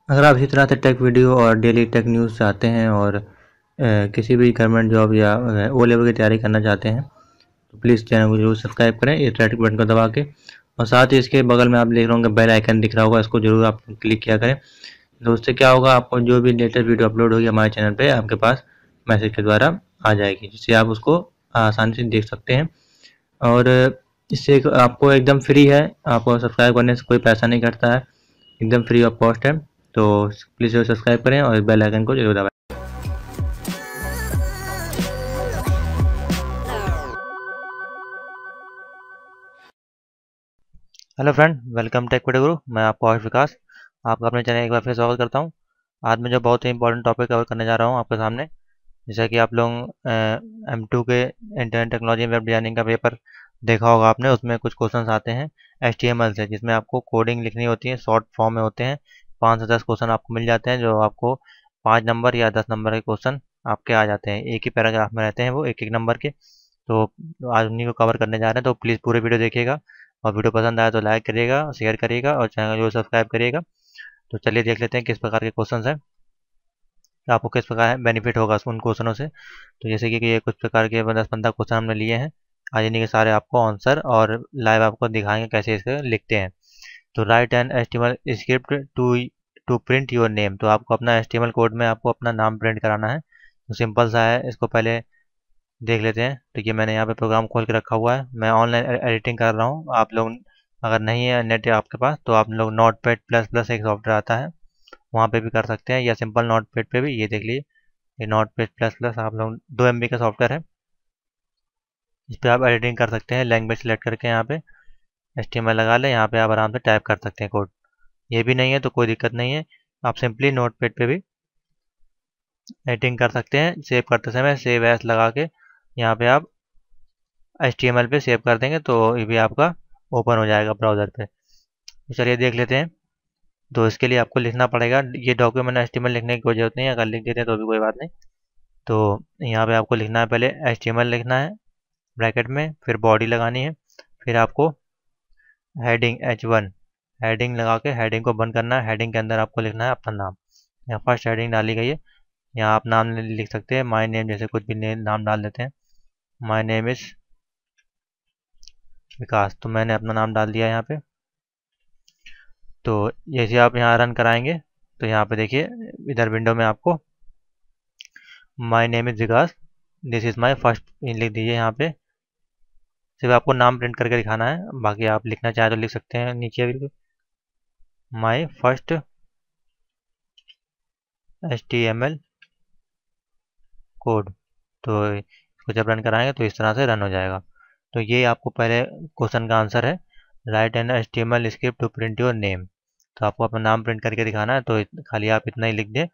अगर आप इसी तरह से टेक वीडियो और डेली टेक न्यूज़ चाहते हैं और किसी भी गवर्नमेंट जॉब या ओ लेवल की तैयारी करना चाहते हैं तो प्लीज़ चैनल को जरूर सब्सक्राइब करें इस रेड बटन को दबा के। और साथ ही इसके बगल में आप देख रहे होंगे बेल आइकन दिख रहा होगा, इसको जरूर आप क्लिक किया करें। तो उससे क्या होगा, आपको जो भी लेटेस्ट वीडियो अपलोड होगी हमारे चैनल पे आपके पास मैसेज के द्वारा आ जाएगी, जिससे आप उसको आसानी से देख सकते हैं। और इससे आपको एकदम फ्री है, आपको सब्सक्राइब करने से कोई पैसा नहीं कटता है, एकदम फ्री ऑफ कॉस्ट है। तो प्लीज़ सब्सक्राइब करें और बेल आइकन को जरूर दबाएं। Hello friend, welcome take video गुरु। मैं आपको आयुष विकास आपका अपने चैनल एक बार फिर स्वागत करता हूं। आज मैं जो बहुत ही इंपॉर्टेंट टॉपिक कवर करने जा रहा हूं आपके सामने, जैसा कि आप लोग M2 के इंटरनेट टेक्नोलॉजी वेब डिजाइनिंग का पेपर देखा होगा आपने। उसमें कुछ क्वेश्चंस आते हैं HTML से, जिसमें आपको कोडिंग लिखनी होती है, शॉर्ट फॉर्म में होते हैं। 5 से 10 क्वेश्चन आपको मिल जाते हैं, जो आपको 5 नंबर या 10 नंबर के क्वेश्चन आपके आ जाते हैं। एक ही पैराग्राफ में रहते हैं वो, एक एक नंबर के। तो आज उन्हीं को कवर करने जा रहे हैं, तो प्लीज़ पूरे वीडियो देखिएगा। और वीडियो पसंद आए तो लाइक करिएगा, शेयर करिएगा और चैनल को सब्सक्राइब करिएगा। तो चलिए देख लेते हैं किस प्रकार के क्वेश्चन हैं, आपको किस प्रकार बेनिफिट होगा उन क्वेश्चनों से। तो जैसे कि ये कुछ प्रकार के 10-15 क्वेश्चन हमने लिए हैं। आज इन्हीं के सारे आपको आंसर और लाइव आपको दिखाएंगे कैसे इसे लिखते हैं। तो write an HTML script to print your name. तो आपको अपना एचटीएमएल कोड में आपको अपना नाम प्रिंट कराना है। तो सिंपल सा है, इसको पहले देख लेते हैं। तो ये मैंने यहाँ पे प्रोग्राम खोल के रखा हुआ है, मैं ऑनलाइन एडिटिंग कर रहा हूँ। आप लोग अगर नहीं है नेट आपके पास, तो आप लोग नोटपैड प्लस प्लस एक सॉफ्टवेयर आता है, वहाँ पे भी कर सकते हैं, या सिंपल नोटपैड पे भी। ये देख लीजिए, ये नोटपैड प्लस प्लस आप लोग 2 MB का सॉफ्टवेयर है। इस पर आप एडिटिंग कर सकते हैं, लैंग्वेज सेलेक्ट करके यहाँ पे HTML लगा लें। यहाँ पे आप आराम से टाइप कर सकते हैं कोड। ये भी नहीं है तो कोई दिक्कत नहीं है, आप सिंपली नोटपैड पे भी एडिटिंग कर सकते हैं। सेव करते समय सेव एज लगा के यहाँ पे आप HTML पे सेव कर देंगे, तो ये भी आपका ओपन हो जाएगा ब्राउज़र पे। तो चलिए देख लेते हैं। तो इसके लिए आपको लिखना पड़ेगा, ये डॉक्यूमेंट HTML लिखने की कोई ज़रूरत नहीं है, अगर लिख देते हैं तो भी कोई बात नहीं। तो यहाँ पे आपको लिखना है, पहले HTML लिखना है ब्रैकेट में, फिर बॉडी लगानी है, फिर आपको हेडिंग H1 हेडिंग लगा के हेडिंग को बंद करना है। हेडिंग के अंदर आपको लिखना है अपना नाम। यहाँ फर्स्ट हेडिंग डाली गई है, यहाँ आप नाम लिख सकते हैं, माय नेम जैसे कुछ भी नाम डाल देते हैं। माय नेम इज़ विकास, तो मैंने अपना नाम डाल दिया यहाँ पे। तो जैसे आप यहाँ रन कराएंगे तो यहाँ पे देखिए, इधर विंडो में आपको my name is Vikas, this is my first लिख दीजिए। यहाँ पे सिर्फ आपको नाम प्रिंट करके दिखाना है, बाकी आप लिखना चाहें तो लिख सकते हैं नीचे बिल्कुल, माय फर्स्ट HTML कोड। तो इसको जब रन कराएंगे तो इस तरह से रन हो जाएगा। तो ये आपको पहले क्वेश्चन का आंसर है, write an HTML script to print your name. तो आपको अपना नाम प्रिंट करके दिखाना है, तो खाली आप इतना ही लिख दें।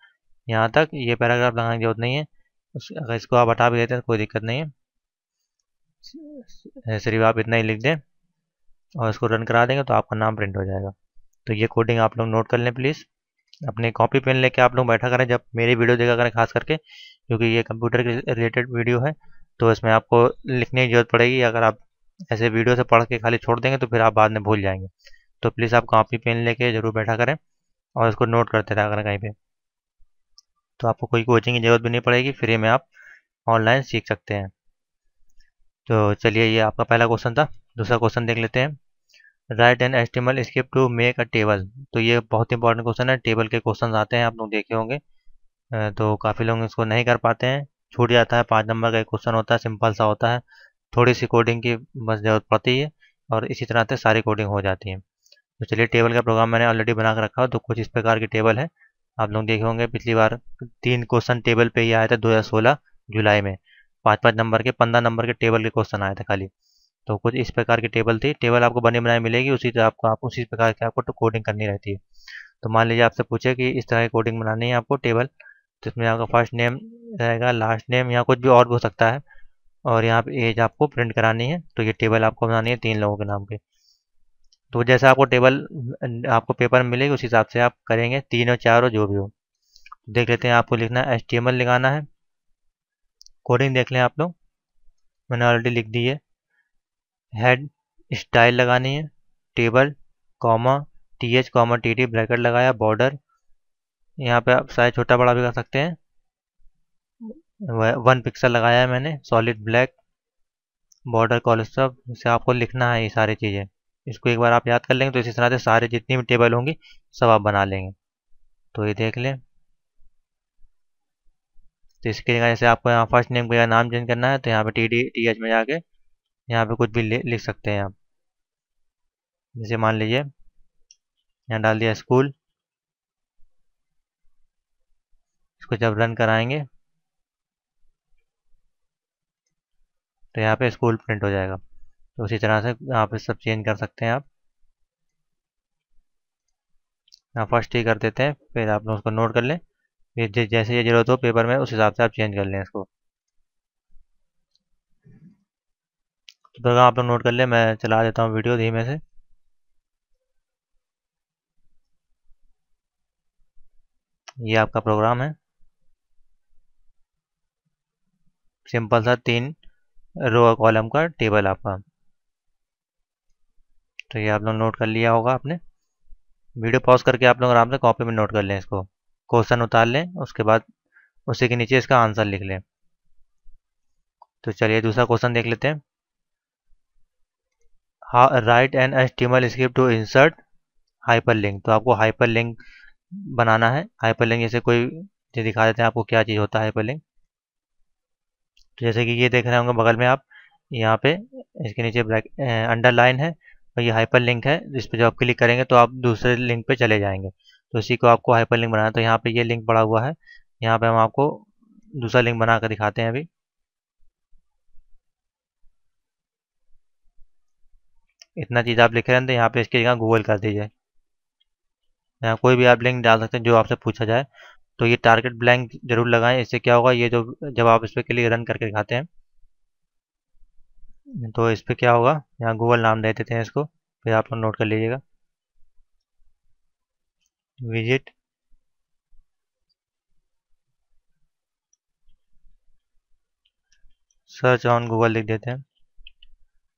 यहाँ तक ये पैराग्राफ लगाने की जरूरत नहीं है, अगर इसको आप हटा भी देते हैं तो कोई दिक्कत नहीं है, सिर्फ आप इतना ही लिख दें और इसको रन करा देंगे तो आपका नाम प्रिंट हो जाएगा। तो ये कोडिंग आप लोग नोट कर लें प्लीज़, अपने कॉपी पेन लेके आप लोग बैठा करें जब मेरी वीडियो देखा करें, खास करके क्योंकि ये कंप्यूटर के रिलेटेड वीडियो है। तो इसमें आपको लिखने की जरूरत पड़ेगी, अगर आप ऐसे वीडियो से पढ़ के खाली छोड़ देंगे तो फिर आप बाद में भूल जाएंगे। तो प्लीज़ आप कॉपी पेन लेके जरूर बैठा करें और इसको नोट करते रहा करें कहीं पे। तो आपको कोई कोचिंग की ज़रूरत भी नहीं पड़ेगी, फ्री में आप ऑनलाइन सीख सकते हैं। तो चलिए, ये आपका पहला क्वेश्चन था। दूसरा क्वेश्चन देख लेते हैं, write an HTML script to make a table. तो ये बहुत इंपॉर्टेंट क्वेश्चन है, टेबल के क्वेश्चन आते हैं, आप लोग देखे होंगे। तो काफ़ी लोग इसको नहीं कर पाते हैं, छूट जाता है। 5 नंबर का एक क्वेश्चन होता है, सिंपल सा होता है, थोड़ी सी कोडिंग की बस ज़रूरत पड़ती है और इसी तरह से सारी कोडिंग हो जाती है। तो चलिए, टेबल का प्रोग्राम मैंने ऑलरेडी बना कर रखा है। तो कुछ इस प्रकार की टेबल है, आप लोग देखे होंगे पिछली बार 3 क्वेश्चन टेबल पे ही आए थे 2016 जुलाई में। 5-5 नंबर के 15 नंबर के टेबल के क्वेश्चन आए थे खाली। तो कुछ इस प्रकार की टेबल थी, टेबल आपको बनी बनाई मिलेगी, उसी तरह आपको आप उसी प्रकार की आपको कोडिंग करनी रहती है। तो मान लीजिए आपसे पूछे कि इस तरह की कोडिंग बनानी है आपको टेबल, तो इसमें आपका फर्स्ट नेम रहेगा, लास्ट नेम, यहाँ कुछ भी और भी हो सकता है, और यहाँ पे एज आपको प्रिंट करानी है। तो ये टेबल आपको बनानी है 3 लोगों के नाम पे। तो जैसा आपको टेबल आपको पेपर में मिलेगी उस हिसाब से आप करेंगे, 3 और 4 हो जो भी हो। देख लेते हैं, आपको लिखना है HTML लिखाना है। कोडिंग देख लें आप लोग, मैंने ऑलरेडी लिख दी है। हेड स्टाइल लगानी है, table comma TH comma TT bracket लगाया, बॉर्डर यहाँ पे आप साइज छोटा बड़ा भी कर सकते हैं। 1 पिक्सल लगाया है मैंने, सॉलिड ब्लैक, बॉर्डर कॉलर सब। इसे आपको लिखना है ये सारी चीज़ें। इसको एक बार आप याद कर लेंगे तो इसी तरह से सारे जितनी भी टेबल होंगी सब आप बना लेंगे। तो ये देख लें। तो इसके लिए जैसे आपको यहाँ फर्स्ट नेम का नाम चेंज करना है तो यहाँ पे TH में जाके यहाँ पे कुछ भी लिख सकते हैं आप। जैसे मान लीजिए यहाँ डाल दिया स्कूल। इसको जब रन कराएंगे तो यहाँ पे स्कूल प्रिंट हो जाएगा। तो उसी तरह से यहाँ पे सब चेंज कर सकते हैं आप। यहाँ फर्स्ट ही कर देते हैं, फिर आप लोग उसको नोट कर लें। फिर जैसे ये जरूरत हो पेपर में उस हिसाब से आप चेंज कर लें इसको। तो प्रोग्राम आप लोग नोट कर लें, मैं चला देता हूँ वीडियो धीमे से। ये आपका प्रोग्राम है, सिंपल सा 3 रो कॉलम का टेबल आपका। तो ये आप लोग नोट कर लिया होगा आपने। वीडियो पॉज करके आप लोग आराम से कॉपी में नोट कर लें इसको। क्वेश्चन उतार लें, उसके बाद उसी के नीचे इसका आंसर लिख लें। तो चलिए दूसरा क्वेश्चन देख लेते हैं। Write an HTML script to insert hyperlink. तो आपको हाइपर लिंक बनाना है। हाइपर लिंक जैसे कोई ये दिखा देते हैं आपको क्या चीज़ होता है हाइपर लिंक। तो जैसे कि ये देख रहे होंगे बगल में आप, यहाँ पे इसके नीचे ब्लैक अंडरलाइन है और ये हाइपर लिंक है। जिस पे जब आप क्लिक करेंगे तो आप दूसरे लिंक पे चले जाएंगे। तो इसी को आपको हाइपर लिंक बनाना है। तो यहाँ पे ये लिंक पड़ा हुआ है, यहाँ पे हम आपको दूसरा लिंक बना कर दिखाते हैं अभी। इतना चीज़ आप लिखे रहते हैं, यहाँ पे इसकी जगह गूगल कर दीजिए। यहाँ कोई भी आप लिंक डाल सकते हैं जो आपसे पूछा जाए। तो ये टारगेट ब्लैंक जरूर लगाएं, इससे क्या होगा, ये जो जब आप इस पर क्लिक रन करके दिखाते हैं तो इस पर क्या होगा, यहाँ गूगल नाम दे देते हैं इसको। फिर आप लोग नोट कर लीजिएगा, विजिट सर्च ऑन गूगल लिख देते हैं।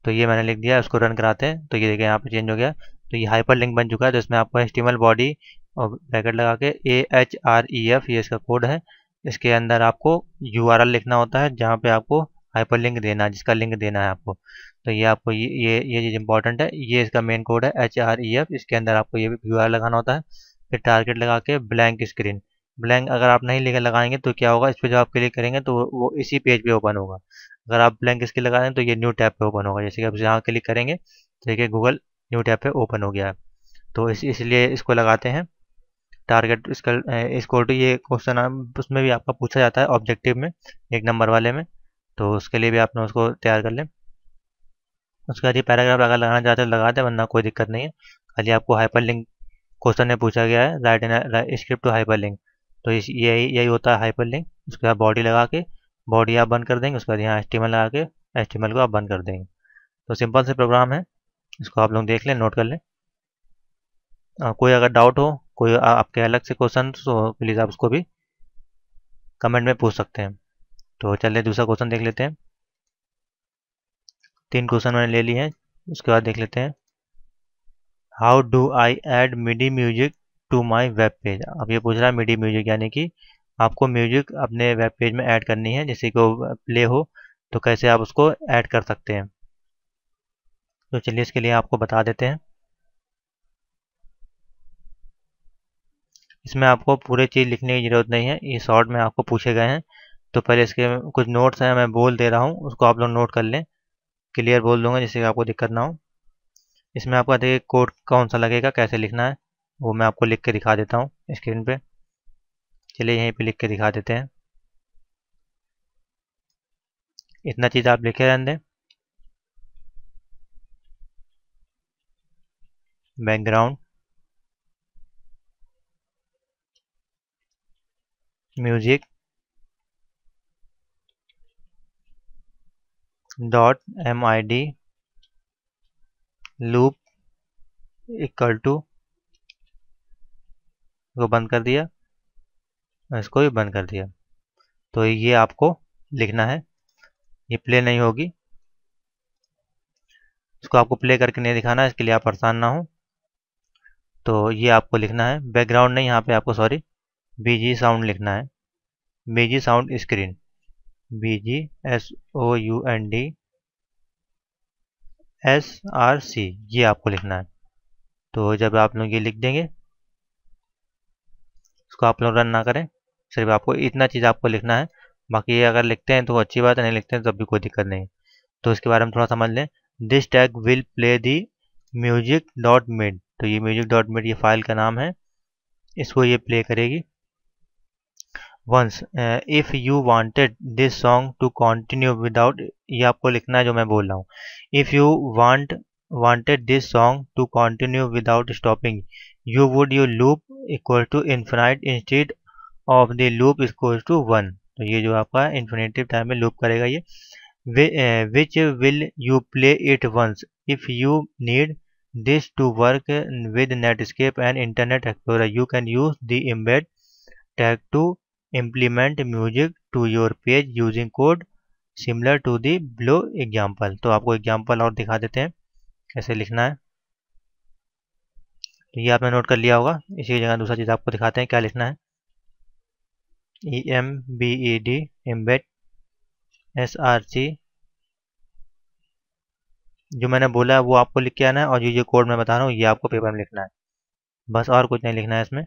तो ये मैंने लिख दिया, उसको रन कराते हैं। तो ये देखिए यहाँ पे चेंज हो गया। तो ये हाइपर लिंक बन चुका है। तो इसमें आपको HTML बॉडी और ब्रैकेट लगा के AHREF ये इसका कोड है। इसके अंदर आपको URL लिखना होता है जहाँ पे आपको हाइपर लिंक देना है, जिसका लिंक देना है आपको। तो ये आपको ये चीज़ इंपॉर्टेंट है। ये इसका मेन कोड है HREF। इसके अंदर आपको ये URL लगाना होता है। फिर टारगेट लगा के ब्लैंक स्क्रीन। ब्लैंक अगर आप नहीं लिखे लगाएंगे तो क्या होगा, इस पर जब आप क्लिक करेंगे तो वो इसी पेज पे ओपन होगा। अगर आप ब्लैंक इसके लगा दें तो ये न्यू टैब पे ओपन होगा। जैसे कि आप यहाँ क्लिक करेंगे तो देखिए गूगल न्यू टैब पे ओपन हो गया है। तो इसलिए इसको लगाते हैं टारगेट। इसका इसको तो ये क्वेश्चन उसमें भी आपका पूछा जाता है ऑब्जेक्टिव में, 1 नंबर वाले में। तो उसके लिए भी आपने उसको तैयार कर लें। उसके बाद ये पैराग्राफ अगर लगाना चाहते हैं लगा दें, वरना कोई दिक्कत नहीं है। खाली आपको हाइपर लिंक क्वेश्चन में पूछा गया है, write in script to hyperlink. तो इस यही होता है हाइपर लिंक। उसके बाद बॉडी लगा के बॉडी आप बंद कर देंगे। उसके बाद यहाँ HTML लगा के HTML को आप बंद कर देंगे। तो सिंपल से प्रोग्राम है, इसको आप लोग देख लें, नोट कर लें। कोई अगर डाउट हो, कोई आपके अलग से क्वेश्चन हो, प्लीज़ आप उसको भी कमेंट में पूछ सकते हैं। तो चलिए दूसरा क्वेश्चन देख लेते हैं। 3 क्वेश्चन मैंने ले लिए हैं। उसके बाद देख लेते हैं, how do I add MIDI music to my web page. अब ये पूछ रहा है मिडी म्यूजिक, यानी कि आपको म्यूजिक अपने वेब पेज में ऐड करनी है, जैसे कि वो प्ले हो तो कैसे आप उसको ऐड कर सकते हैं। तो चलिए इसके लिए आपको बता देते हैं। इसमें आपको पूरे चीज़ लिखने की ज़रूरत नहीं है, ये शॉर्ट में आपको पूछे गए हैं। तो पहले इसके कुछ नोट्स हैं, मैं बोल दे रहा हूँ, उसको आप लोग नोट कर लें। क्लियर बोल दूंगा जिससे कि आपको दिक्कत ना हो। इसमें आपका देखिए कोड कौन सा लगेगा, कैसे लिखना है, वो मैं आपको लिख के दिखा देता हूँ स्क्रीन पे। चलिए यहीं पे लिख के दिखा देते हैं। इतना चीज़ आप लिखे रहने दें। Background music .mid loop equal to, को बंद कर दिया, इसको भी बंद कर दिया। तो ये आपको लिखना है, ये प्ले नहीं होगी। इसको आपको प्ले करके नहीं दिखाना है, इसके लिए आप परेशान ना हो। तो ये आपको लिखना है, बैकग्राउंड नहीं, यहाँ पे आपको सॉरी BG साउंड लिखना है, BG sound screen, BG SOUND ये आपको लिखना है। तो जब आप लोग ये लिख देंगे, इसको आप लोग रन ना करें, सिर्फ आपको इतना चीज़ आपको लिखना है। बाकी ये अगर लिखते हैं तो अच्छी बात है, नहीं लिखते हैं तब भी कोई दिक्कत नहीं। तो इसके बारे में थोड़ा समझ लें। This tag will play the music dot mid, तो ये म्यूजिक डॉट मिड ये फाइल का नाम है, इसको ये प्ले करेगी। Once if you wanted this song to continue without, ये आपको लिखना है जो मैं बोल रहा हूँ। If you wanted this song to continue without stopping, you would you loop equal to infinite instead of the loop equal to 1। तो ये जो आपका इन्फिनेटिव टाइम में लूप करेगा ये। which will you play it once if you need this to work with Netscape and Internet Explorer. You can use the embed tag to implement music to your page using code similar to the below example. तो आपको example और दिखा देते हैं कैसे लिखना है। तो ये आपने नोट कर लिया होगा। इसी जगह दूसरा चीज़ आपको दिखाते हैं क्या लिखना है। EMBED embed SRC जो मैंने बोला है वो आपको लिख के आना है, और ये कोड मैं बता रहा हूँ ये आपको पेपर में लिखना है, बस और कुछ नहीं लिखना है इसमें।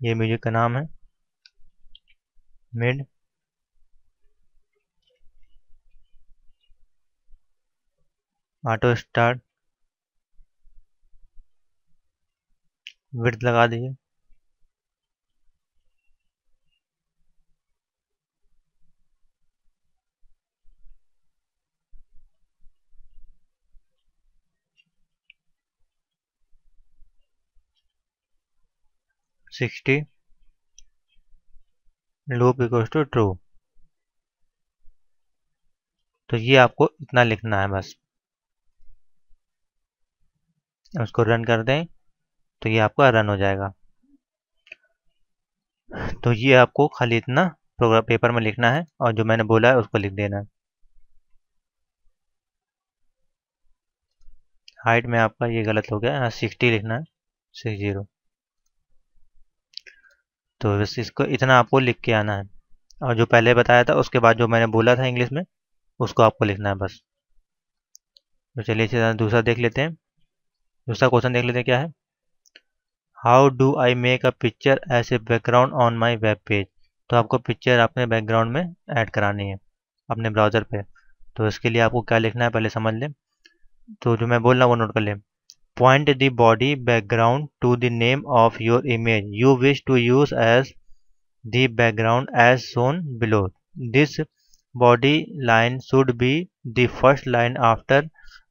ये म्यूजिक का नाम है मिड, ऑटो स्टार्ट, विड्थ लगा दीजिए, $60 लूप इक्वल टू ट्रू। तो ये आपको इतना लिखना है बस। उसको रन कर दें तो ये आपका रन हो जाएगा। तो ये आपको खाली इतना प्रोग्राम पेपर में लिखना है, और जो मैंने बोला है उसको लिख देना है। हाइट में आपका ये गलत हो गया, 60 लिखना है, 60। तो बस इसको इतना आपको लिख के आना है, और जो पहले बताया था उसके बाद जो मैंने बोला था इंग्लिश में उसको आपको लिखना है बस। तो चलिए इसे दूसरा देख लेते हैं। दूसरा क्वेश्चन देख लेते हैं क्या है। How do I make a picture as a background on my web page. तो आपको पिक्चर अपने बैकग्राउंड में ऐड करानी है अपने ब्राउज़र पे। तो इसके लिए आपको क्या लिखना है पहले समझ लें। तो जो मैं बोल रहा हूँ वो नोट कर लें। Point the body background to the name of your image you wish to use as the background as shown below. This body line should be the first line after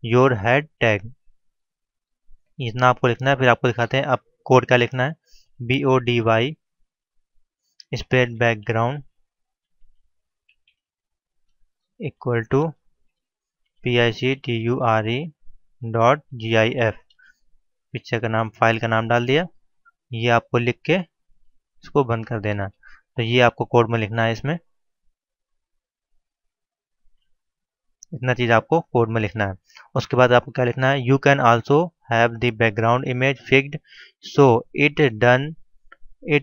your head tag. इतना आपको लिखना है। फिर आपको दिखाते हैं अब code क्या लिखना है। BODY space background equal to PICTURE.GIF, picture का नाम, फाइल का नाम डाल दिया। ये आपको लिख के इसको बंद कर देना। तो ये आपको कोड में लिखना है इसमें, इतना चीज़ आपको कोड में लिखना है। उसके बाद आपको क्या लिखना है। You can also have the background image fixed so it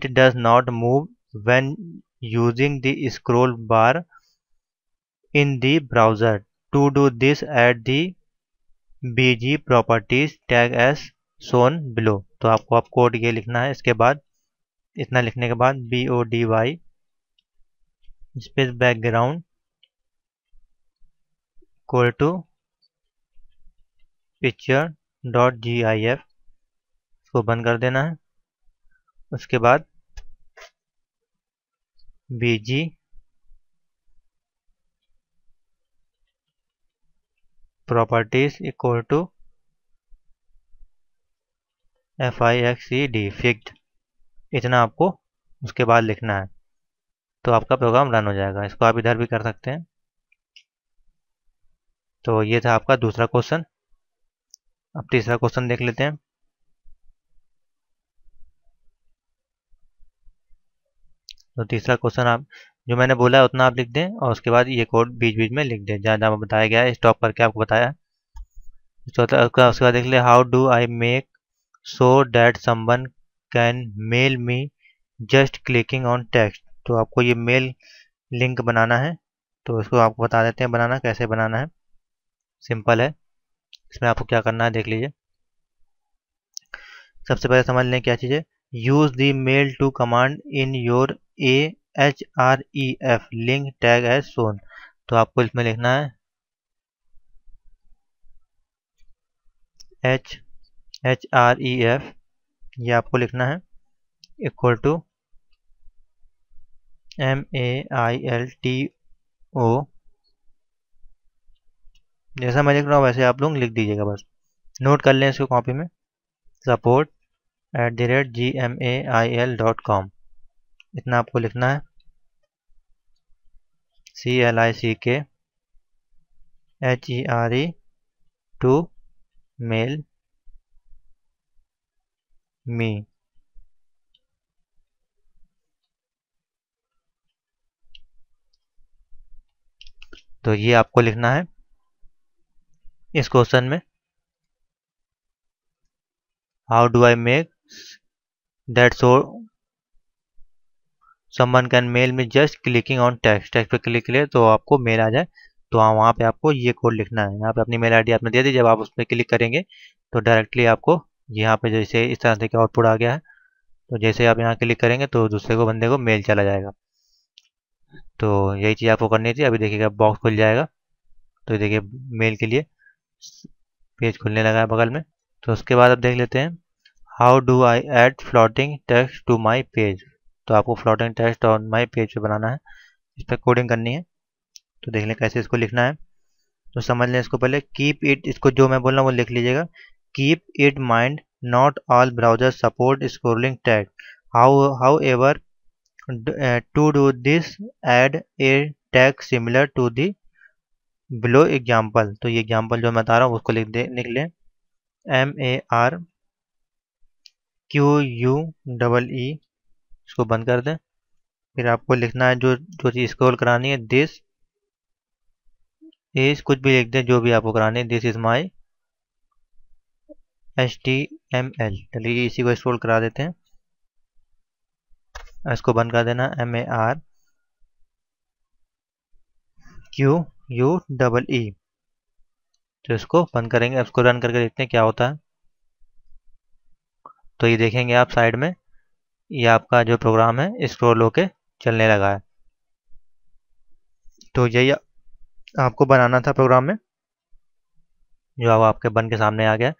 does not move when using the scroll bar in the browser. To do this at the BG properties tag as shown below। तो आपको अब code ये लिखना है। इसके बाद इतना लिखने के बाद BODY space background equal to picture.gif, इसको बंद कर देना है। उसके बाद BG properties equal to FIXED fixed, इतना आपको उसके बाद लिखना है। तो आपका प्रोग्राम रन हो जाएगा। इसको आप इधर भी कर सकते हैं। तो ये था आपका दूसरा क्वेश्चन। अब तीसरा क्वेश्चन देख लेते हैं। तो तीसरा क्वेश्चन आप जो मैंने बोला है उतना आप लिख दें, और उसके बाद ये कोड बीच बीच में लिख दें जहाँ जहाँ बताया गया है, स्टॉप करके आपको बताया। चौथा उसके बाद देख ले। How do I make so that someone can mail me just clicking on text. तो आपको ये मेल लिंक बनाना है, तो इसको आपको बता देते हैं बनाना कैसे बनाना है। सिंपल है, इसमें आपको क्या करना है देख लीजिए। सबसे पहले समझ लें क्या चीज़ है। Use the mail to command in your AHREF link tag as shown. तो आपको इसमें लिखना है HHREF, ये आपको लिखना है इक्वल टू MAILTO। जैसा मैं लिख रहा हूँ वैसे आप लोग लिख दीजिएगा, बस नोट कर लें इसको कॉपी में। support@gmail.com, इतना आपको लिखना है। CLICKHERE to mail me. तो ये आपको लिखना है इस क्वेश्चन में। How do I make that so someone can mail me just clicking on text. Text पे क्लिक करिए तो आपको मेल आ जाए, तो वहाँ पे आपको ये कोड लिखना है। यहाँ पे अपनी मेल आईडी आपने दे दी, जब आप उस पर क्लिक करेंगे तो डायरेक्टली आपको यहाँ पे जैसे इस तरह से आउटपुट आ गया है, तो जैसे आप यहाँ क्लिक करेंगे तो दूसरे को बंदे को मेल चला जाएगा। तो यही चीज़ आपको करनी थी। अभी देखिएगा बॉक्स खुल जाएगा, तो देखिए मेल के लिए पेज खुलने लगा है बगल में। तो उसके बाद अब देख लेते हैं how do I add floating text to my page. तो आपको floating text on my page पे बनाना है, इस पर कोडिंग करनी है। तो देख लें कैसे इसको लिखना है। तो समझ लें इसको पहले। कीप इट, इसको जो मैं बोल रहा हूँ वो लिख लीजिएगा। Keep it mind not all browser support scrolling tag. However to do this add a tag similar to the below example. तो ये एग्जाम्पल जो मैं बता रहा हूँ उसको लिख लें MARQUE, इसको बंद कर दें। फिर आपको लिखना है जो जो चीज़ स्क्रॉल करानी है, दिस इज, कुछ भी लिख दें जो भी आपको करानी है। This is my HTML। चलिए इसी को स्क्रॉल करा देते हैं, इसको बंद कर देना MARQUE। तो इसको बंद करेंगे, इसको रन करके देखते हैं क्या होता है। तो ये देखेंगे आप साइड में, ये आपका जो प्रोग्राम है स्क्रॉल होके चलने लगा है। तो यही आपको बनाना था प्रोग्राम में, जो अब आपके बन के सामने आ गया।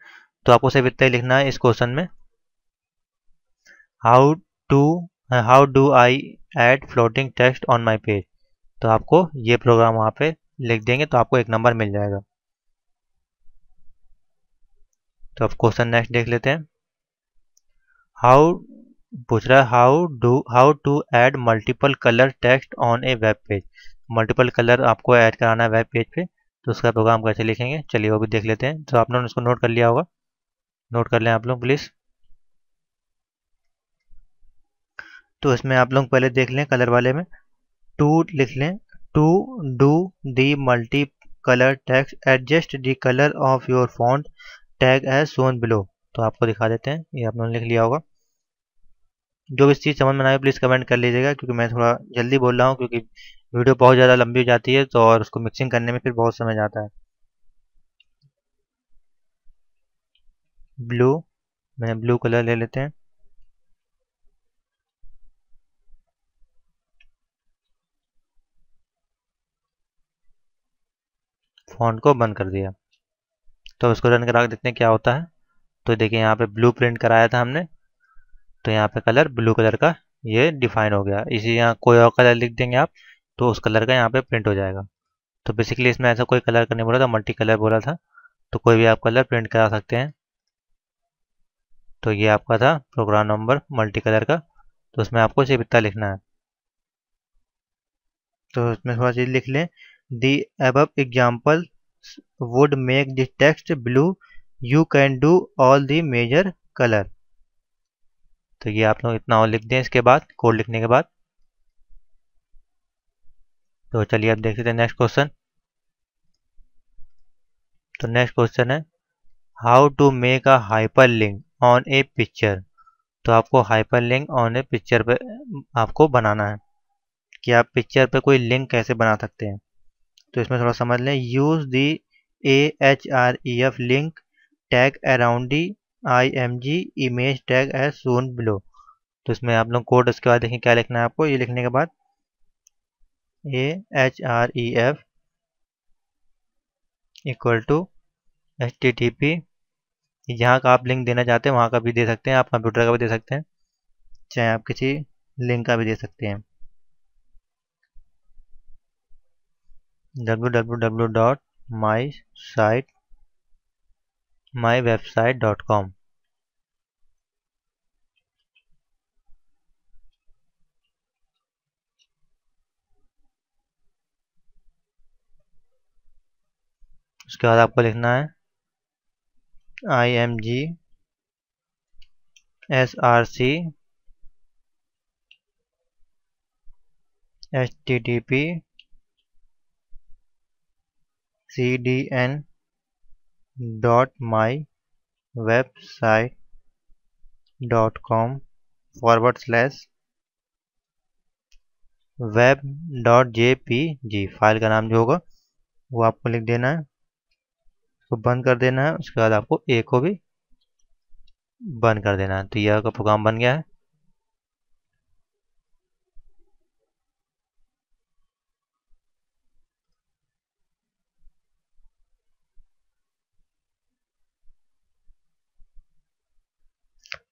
तो आपको सिर्फ इतना ही लिखना है इस क्वेश्चन में, how to how do I add floating text on my page. तो आपको ये प्रोग्राम वहाँ पे लिख देंगे तो आपको एक नंबर मिल जाएगा। तो अब क्वेश्चन नेक्स्ट देख लेते हैं। हाउ पूछ रहा है how to add multiple colour text on a web page. Multiple colour आपको ऐड कराना है वेब पेज पे, तो उसका प्रोग्राम कैसे लिखेंगे चलिए वो भी देख लेते हैं। तो आप लोगों ने उसको नोट कर लिया होगा, नोट कर लें आप लोग प्लीज़। तो इसमें आप लोग पहले देख लें कलर वाले में, टू लिख लें। To do the multi colour text adjust the colour of your font tag as shown below. तो आपको दिखा देते हैं, ये आप लोगों ने लिख लिया होगा। जो भी चीज़ समझ में आए प्लीज़ कमेंट कर लीजिएगा, क्योंकि मैं थोड़ा जल्दी बोल रहा हूँ, क्योंकि वीडियो बहुत ज़्यादा लंबी हो जाती है तो और उसको मिक्सिंग करने में फिर बहुत समय जाता है। ब्लू, मैं ब्लू कलर ले लेते हैं। फॉन्ट को बंद कर दिया। तो उसको रन करा के देखते हैं क्या होता है। तो देखिए यहाँ पे ब्लू प्रिंट कराया था हमने, तो यहाँ पे कलर ब्लू कलर का ये डिफाइन हो गया। इसी यहाँ कोई और कलर लिख देंगे आप तो उस कलर का यहाँ पे प्रिंट हो जाएगा। तो बेसिकली इसमें ऐसा कोई कलर का नहीं बोला था, मल्टी कलर बोला था, तो कोई भी आप कलर प्रिंट करा सकते हैं। तो ये आपका था प्रोग्राम नंबर मल्टी कलर का, तो उसमें आपको सिर्फ इतना लिखना है। तो इसमें थोड़ा चीज़ लिख लें। The above example would make the text blue, you can do all the major colour. तो ये आप लोग इतना और लिख दें इसके बाद, कोड लिखने के बाद। तो चलिए अब देख लेते हैं नेक्स्ट क्वेश्चन। तो नेक्स्ट क्वेश्चन है how to make a hyperlink on a picture. तो आपको hyperlink on a picture पे आपको बनाना है कि आप पिक्चर पे कोई लिंक कैसे बना सकते हैं। तो इसमें थोड़ा समझ लें। Use the AHREF link tag around the IMG image tag as shown below. तो इसमें आप लोग कोड उसके बाद देखें क्या लिखना है आपको। ये लिखने के बाद AHREF इक्वल टू HTTP, जहाँ का आप लिंक देना चाहते हैं वहाँ का भी दे सकते हैं, आप कंप्यूटर का भी दे सकते हैं, चाहे आप किसी लिंक का भी दे सकते हैं। www.mywebsite.com। उसके बाद आपको लिखना है IMG SRC HTTP cdn.mywebsite.com/web.jpg। File का नाम जो होगा वो आपको लिख देना है, उसको बंद कर देना है। उसके बाद आपको ए को भी बंद कर देना है। तो यह आपका प्रोग्राम बन गया है।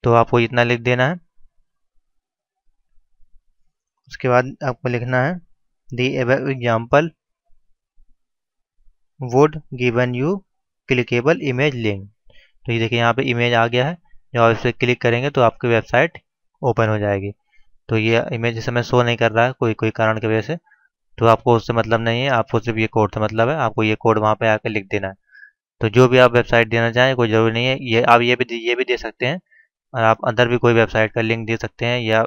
तो आपको इतना लिख देना है। उसके बाद आपको लिखना है दी above example would given you clickable image link. तो ये देखिए यहाँ पे इमेज आ गया है। जब आप इस पर क्लिक करेंगे तो आपकी वेबसाइट ओपन हो जाएगी। तो ये इमेज इस समय शो नहीं कर रहा है कोई कोई कारण की वजह से, तो आपको उससे मतलब नहीं है, आपको सिर्फ ये कोड से मतलब है। आपको ये कोड वहाँ पे आकर लिख देना है। तो जो भी आप वेबसाइट देना चाहें कोई ज़रूरी नहीं है, ये आप ये भी दे सकते हैं, और आप अंदर भी कोई वेबसाइट का लिंक दे सकते हैं, या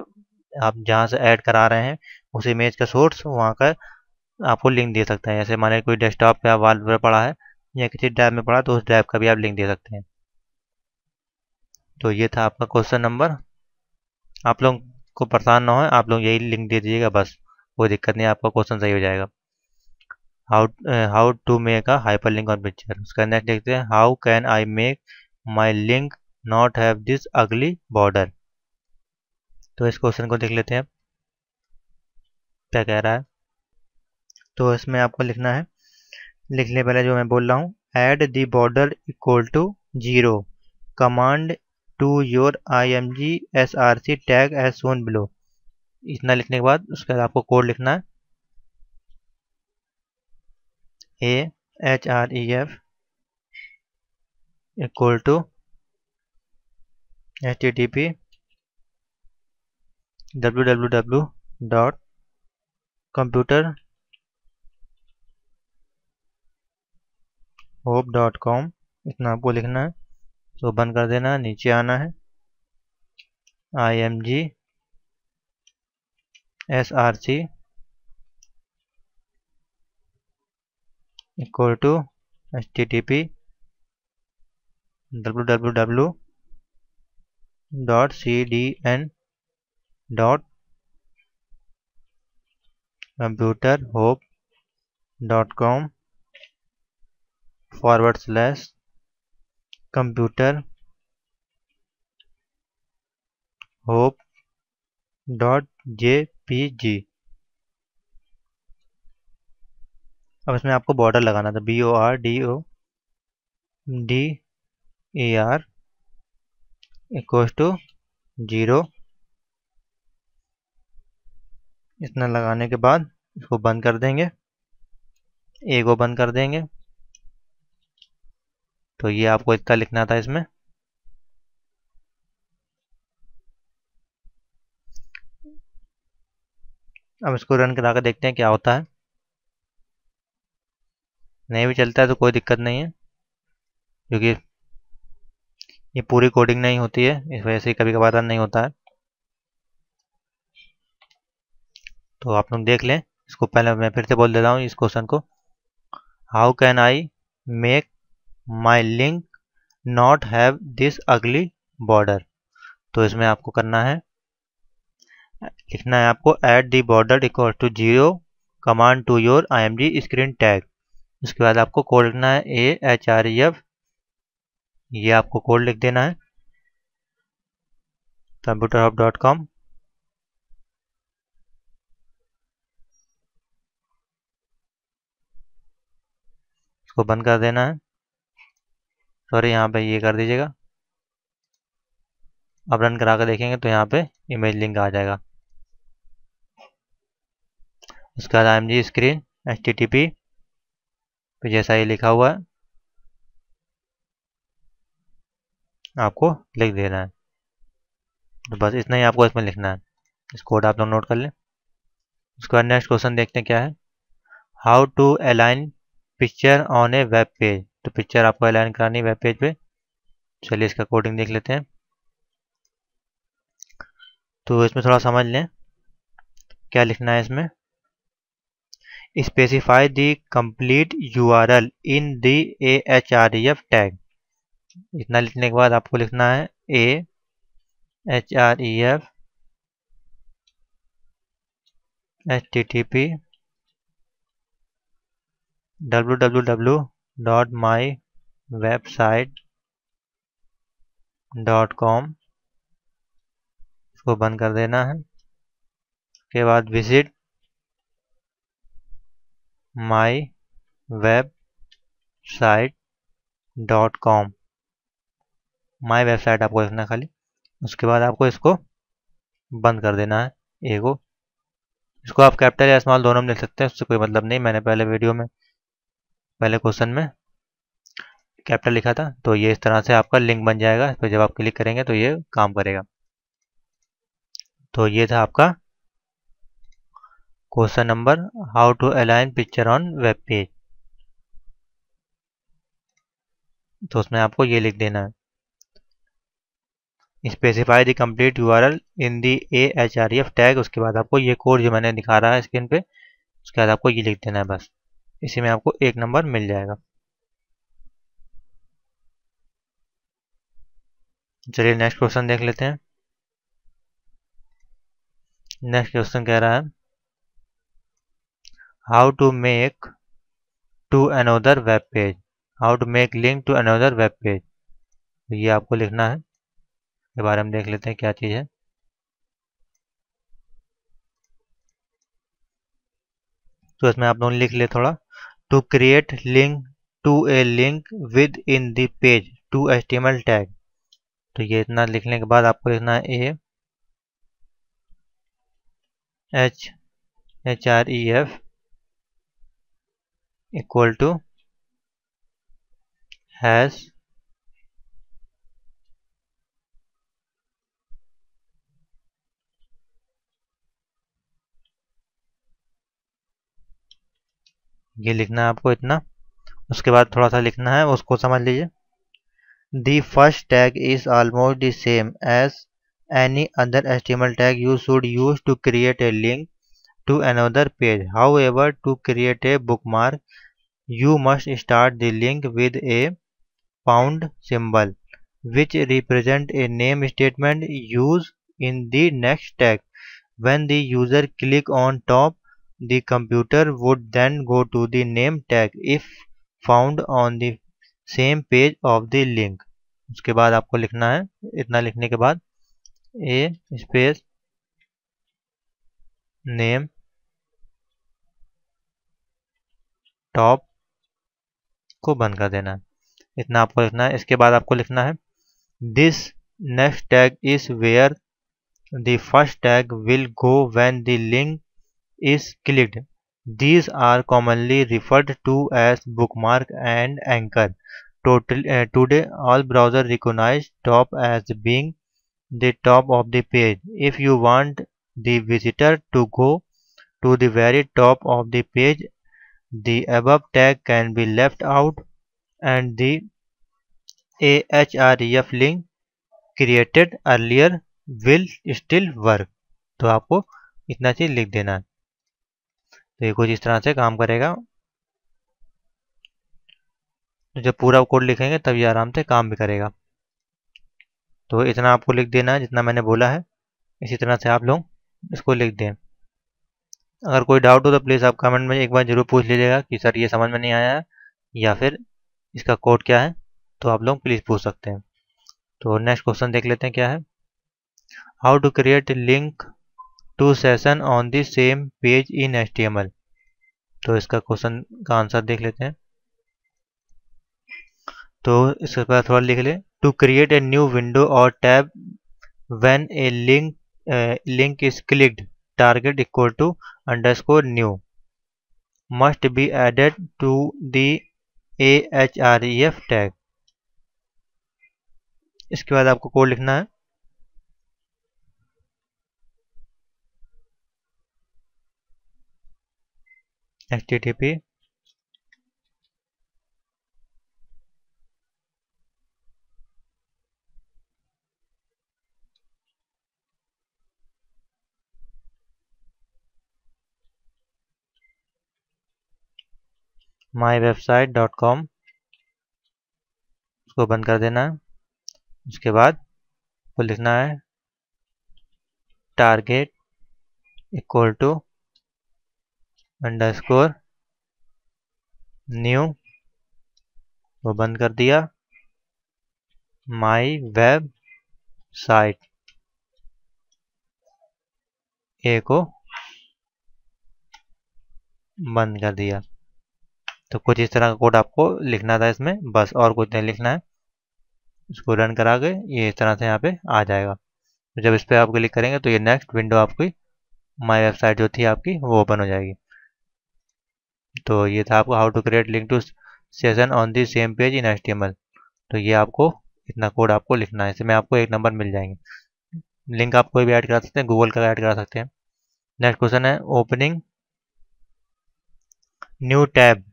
आप जहाँ से ऐड करा रहे हैं उस इमेज का सोर्स वहाँ का आपको लिंक दे सकते हैं। जैसे माने कोई डेस्कटॉप पे वॉलपेपर पड़ा है या किसी ड्राइव में पड़ा तो उस ड्राइव का भी आप लिंक दे सकते हैं। तो ये था आपका क्वेश्चन नंबर। आप लोग को परेशान ना हो, आप लोग यही लिंक दे दीजिएगा बस, कोई दिक्कत नहीं, आपका क्वेश्चन सही हो जाएगा। How to make a hyperlink on picture. उसका नेक्स्ट देखते हैं, how can I make my link not have this ugly border. तो इस क्वेश्चन को देख लेते हैं क्या कह रहा है। तो इसमें आपको लिखना है, लिखने पहले जो मैं बोल रहा हूँ, add the border equal to 0 command to your IMG SRC tag as shown below. इतना लिखने के बाद उसके बाद आपको कोड लिखना है AHREF equal to HTTP www.computerhope.com। इतना आपको लिखना है। तो बंद कर देना है, नीचे आना है, IMG SRC equal to HTTP www.computerhope.com/computerhope.jpg। अब इसमें आपको बॉर्डर लगाना था, BORDER इक्वल टू 0। इतना लगाने के बाद इसको बंद कर देंगे, ए को बंद कर देंगे। तो ये आपको इतना लिखना था इसमें। अब इसको रन करा कर देखते हैं क्या होता है। नहीं भी चलता है तो कोई दिक्कत नहीं है, क्योंकि ये पूरी कोडिंग नहीं होती है, इस वजह से कभी कभार रन नहीं होता है। तो आप लोग देख लें इसको। पहले मैं फिर से बोल देता हूँ इस क्वेश्चन को, how can I make my link not have this ugly border. तो इसमें आपको करना है, लिखना है आपको at the border equal to 0 command to your IMG screen tag. उसके बाद आपको कोड लिखना है AHREF, ये आपको कोड लिख देना है computerhub.com। इसको बंद कर देना है, सॉरी यहाँ पे ये कर दीजिएगा। अब रन करा कर देखेंगे तो यहाँ पे इमेज लिंक आ जाएगा। उसके बाद IMG स्क्रीन HTTP तो जैसा ये लिखा हुआ है आपको लिख देना है। तो बस इतना ही आपको इसमें लिखना है। इस कोड आप लोग नोट कर लें। उसके बाद नेक्स्ट क्वेश्चन देखते हैं क्या है। How to align picture on a web page. तो पिक्चर आपको अलाइन करानी वेब पेज पे। चलिए इसका कोडिंग देख लेते हैं। तो इसमें थोड़ा समझ लें क्या लिखना है इसमें। Specify the complete URL in the AHREF tag. इतना लिखने के बाद आपको लिखना है AHREF HTTP www.mywebsite.com। इसको बंद कर देना है। उसके बाद विजिट mywebsite.com, माई वेबसाइट आपको लिखना है खाली। उसके बाद आपको इसको बंद कर देना है ए को। इसको आप कैपिटल या स्मॉल दोनों में लिख सकते हैं, उससे कोई मतलब नहीं। मैंने पहले वीडियो में पहले क्वेश्चन में कैपिटल लिखा था। तो ये इस तरह से आपका लिंक बन जाएगा। इस पर जब आप क्लिक करेंगे तो ये काम करेगा। तो ये था आपका question number how to align picture on web page. तो उसमें आपको ये लिख देना है specify the complete URL in the AHREF tag. उसके बाद आपको ये कोड जो मैंने दिखा रहा है स्क्रीन पे, उसके बाद आपको ये लिख देना है बस। इसी में आपको 1 नंबर मिल जाएगा। चलिए नेक्स्ट क्वेश्चन देख लेते हैं। नेक्स्ट क्वेश्चन कह रहा है how to make to another web page. How to make link to another web page. तो ये आपको लिखना है। के बारे में देख लेते हैं क्या चीज़ है। तो इसमें आप लोग लिख ले थोड़ा, to create link to a link within the page to HTML tag. तो ये इतना लिखने के बाद आपको लिखना है AHREF इक्वल टू हैश ये लिखना है आपको इतना। उसके बाद थोड़ा सा लिखना है, उसको समझ लीजिए। The first tag is almost the same as any other HTML tag you should use to create a link to another page. However, to create a bookmark, you must start the link with a pound symbol, which represents a name statement used in the next tag. When the user click on top, the computer would then go to the name tag if found on the same page of the link. उसके बाद आपको लिखना है, इतना लिखने के बाद ए space name top को बंद कर देना है। इतना आपको लिखना है। इसके बाद आपको लिखना है this next tag is where the first tag will go when the link is clicked. These are commonly referred to as bookmark and anchor. Today, all browsers recognize top as being the top of the page. If you want the visitor to go to the very top of the page, the above tag can be left out and the AHREF link created earlier will still work. तो आपको इतना चीज लिख देना है। तो ये कुछ इस तरह से काम करेगा। तो जब पूरा कोड लिखेंगे तब ये आराम से काम भी करेगा। तो इतना आपको लिख देना है जितना मैंने बोला है, इसी तरह से आप लोग इसको लिख दें। अगर कोई डाउट हो तो प्लीज़ आप कमेंट में एक बार ज़रूर पूछ लीजिएगा कि सर ये समझ में नहीं आया है या फिर इसका कोड क्या है, तो आप लोग प्लीज़ पूछ सकते हैं। तो नेक्स्ट क्वेश्चन देख लेते हैं क्या है। How to create link to session on the same page in HTML। तो इसका क्वेश्चन का आंसर देख लेते हैं। तो इसके बाद थोड़ा लिख लें। To create a new window और tab when a link is clicked, target equal to underscore new must be added to the ahref tag। इसके बाद आपको कोड लिखना है। http mywebsite.com, उसको बंद कर देना है। उसके बाद को लिखना है target equal to underscore new, वो बंद कर दिया। माई वेब साइट ए को बंद कर दिया। तो कुछ इस तरह का कोड आपको लिखना था इसमें, बस और कुछ नहीं लिखना है। इसको रन करा के ये इस तरह से यहाँ पे आ जाएगा। तो जब इस पर आप क्लिक करेंगे तो ये नेक्स्ट विंडो आपकी माई वेबसाइट जो थी आपकी वो ओपन हो जाएगी। तो ये था आपको how to create link to session on the same page in HTML। तो ये आपको इतना कोड आपको लिखना है, इसमें आपको 1 नंबर मिल जाएंगे। लिंक आप कोई भी ऐड करा सकते हैं, गूगल का ऐड करा सकते हैं। नेक्स्ट क्वेश्चन है opening new tab,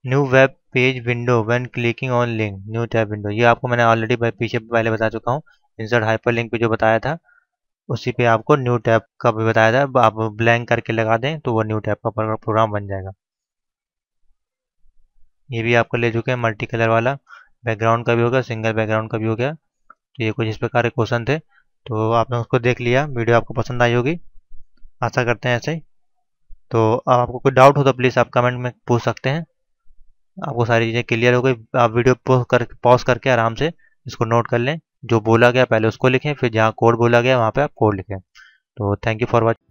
new web page window when clicking on link, new tab window. ये आपको मैंने ऑलरेडी पीछे पहले बता चुका हूँ। इंसर्ट हाइपर लिंक पे जो बताया था उसी पे आपको न्यू टैब का भी बताया था। आप ब्लैंक करके लगा दें तो वो न्यू टैब का प्रोग्राम बन जाएगा। ये भी आपको ले चुके हैं मल्टी कलर वाला, बैकग्राउंड का भी हो गया, सिंगल बैकग्राउंड का भी हो गया। तो ये कुछ इस प्रकार के क्वेश्चन थे। तो आपने उसको देख लिया, वीडियो आपको पसंद आई होगी, आशा करते हैं ऐसे ही। तो आपको कोई डाउट हो तो प्लीज़ आप कमेंट में पूछ सकते हैं। आपको सारी चीज़ें क्लियर हो गई। आप वीडियो पॉज करके आराम से इसको नोट कर लें। जो बोला गया पहले उसको लिखें, फिर जहाँ कोड बोला गया वहाँ पे आप कोड लिखें। तो थैंक यू फॉर वॉचिंग।